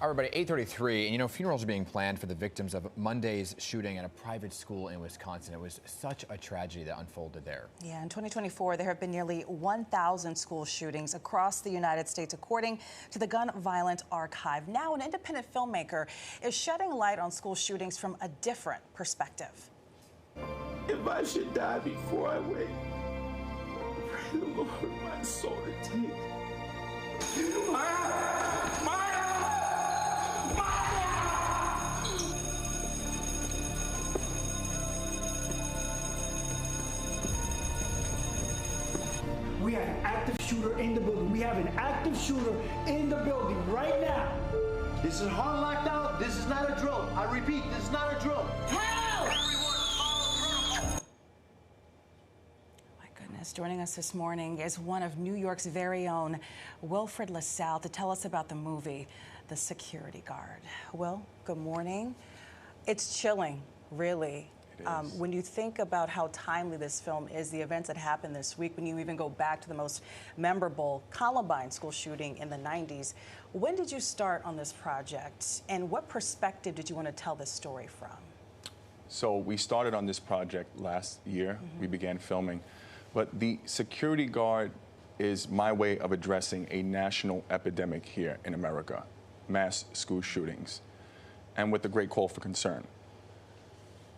All right, everybody, 8:33, and you know, funerals are being planned for the victims of Monday's shooting at a private school in Wisconsin. It was such a tragedy that unfolded there. Yeah, in 2024, there have been nearly 1,000 school shootings across the United States, according to the Gun Violence Archive. Now, an independent filmmaker is shedding light on school shootings from a different perspective. If I should die before I wake, pray the Lord my soul to take. We have an active shooter in the building. We have an active shooter in the building right now. This is a hard lockdown. This is not a drill. I repeat, this is not a drill. Help! Everyone follow protocol. My goodness, joining us this morning is one of New York's very own, Wilfred La Salle, to tell us about the movie, The Security Guard. Will, good morning. It's chilling, really. When you think about how timely this film is, the events that happened this week, when you even go back to the most memorable Columbine school shooting in the 90s, when did you start on this project, and what perspective did you want to tell this story from? So we started on this project last year. We began filming, but the Security Guard is my way of addressing a national epidemic here in America, mass school shootings, and with a great call for concern.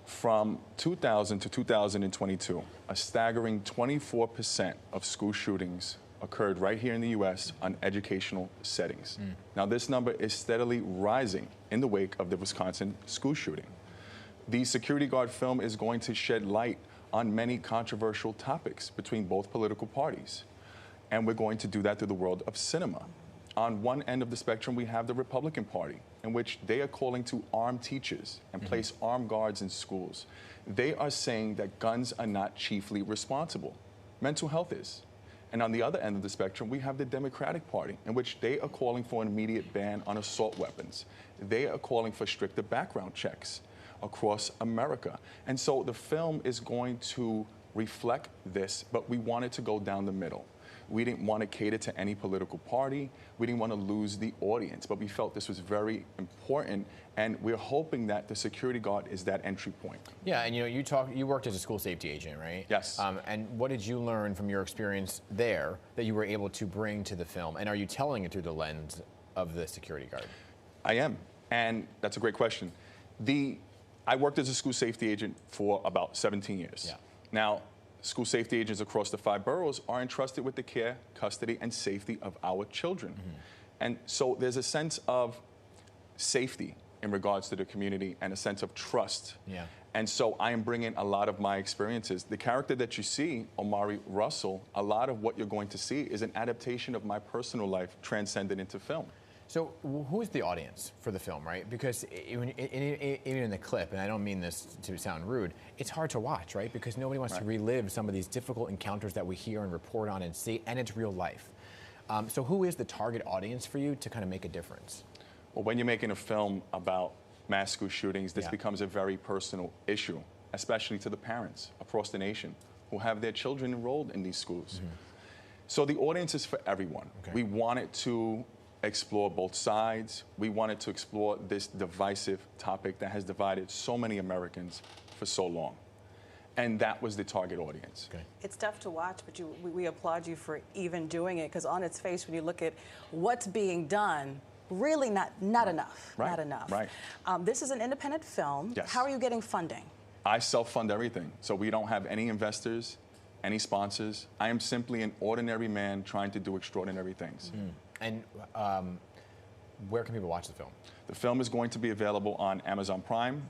From 2000 to 2022, a staggering 24% of school shootings occurred right here in the U.S. on educational settings. Now, this number is steadily rising in the wake of the Wisconsin school shooting. The Security Guard film is going to shed light on many controversial topics between both political parties, and we're going to do that through the world of cinema. On one end of the spectrum, we have the Republican Party, in which they are calling to arm teachers and place armed guards in schools. They are saying that guns are not chiefly responsible. Mental health is. And on the other end of the spectrum, we have the Democratic Party, in which they are calling for an immediate ban on assault weapons. They are calling for stricter background checks across America. And so the film is going to reflect this, but we wanted to go down the middle. We didn't want to cater to any political party. We didn't want to lose the audience, but we felt this was very important, and we're hoping that the Security Guard is that entry point. Yeah, and you know, you worked as a school safety agent, right? Yes. And what did you learn from your experience there that you were able to bring to the film? And are you telling it through the lens of the Security Guard? I am, and that's a great question. I worked as a school safety agent for about 17 years. Yeah. Now, school safety agents across the 5 boroughs are entrusted with the care, custody, and safety of our children. And so there's a sense of safety in regards to the community and a sense of trust. Yeah. And so I am bringing a lot of my experiences. The character that you see, Omari Russell, a lot of what you're going to see is an adaptation of my personal life transcended into film. So who is the audience for the film, right? Because even in the clip, and I don't mean this to sound rude, it's hard to watch, right? Because nobody wants to relive some of these difficult encounters that we hear and report on and see, and it's real life. So who is the target audience for you to kind of make a difference? Well, when you're making a film about mass school shootings, this becomes a very personal issue, especially to the parents across the nation who have their children enrolled in these schools. So the audience is for everyone. We wanted to explore both sides. We wanted to explore this divisive topic that has divided so many Americans for so long. And that was the target audience. It's tough to watch, but we applaud you for even doing it, because on its face, when you look at what's being done, really not enough. Not enough. This is an independent film. Yes. How are you getting funding? I self-fund everything. So we don't have any investors, any sponsors. I am simply an ordinary man trying to do extraordinary things. And where can people watch the film? The film is going to be available on Amazon Prime,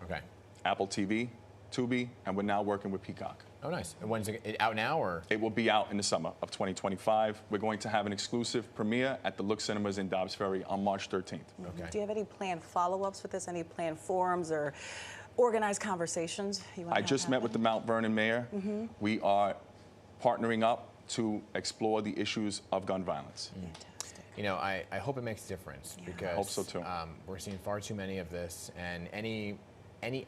Apple TV, Tubi, and we're now working with Peacock. Oh, nice. And when's it out now, or? It will be out in the summer of 2025. We're going to have an exclusive premiere at the Look Cinemas in Dobbs Ferry on March 13th. Do you have any planned follow-ups with this? Any planned forums or organized conversations you want to I just met with the Mount Vernon mayor. We are partnering up to explore the issues of gun violence. You know, I hope it makes a difference, because I hope so too. We're seeing far too many of this, and any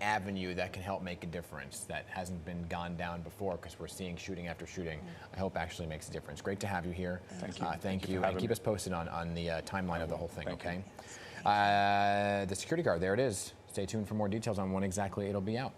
avenue that can help make a difference that hasn't been gone down before, because we're seeing shooting after shooting, I hope actually makes a difference. Great to have you here. Thank you. Thank you. And keep us posted on the timeline of the whole thing, okay? The Security Guard, there it is. Stay tuned for more details on when exactly it'll be out.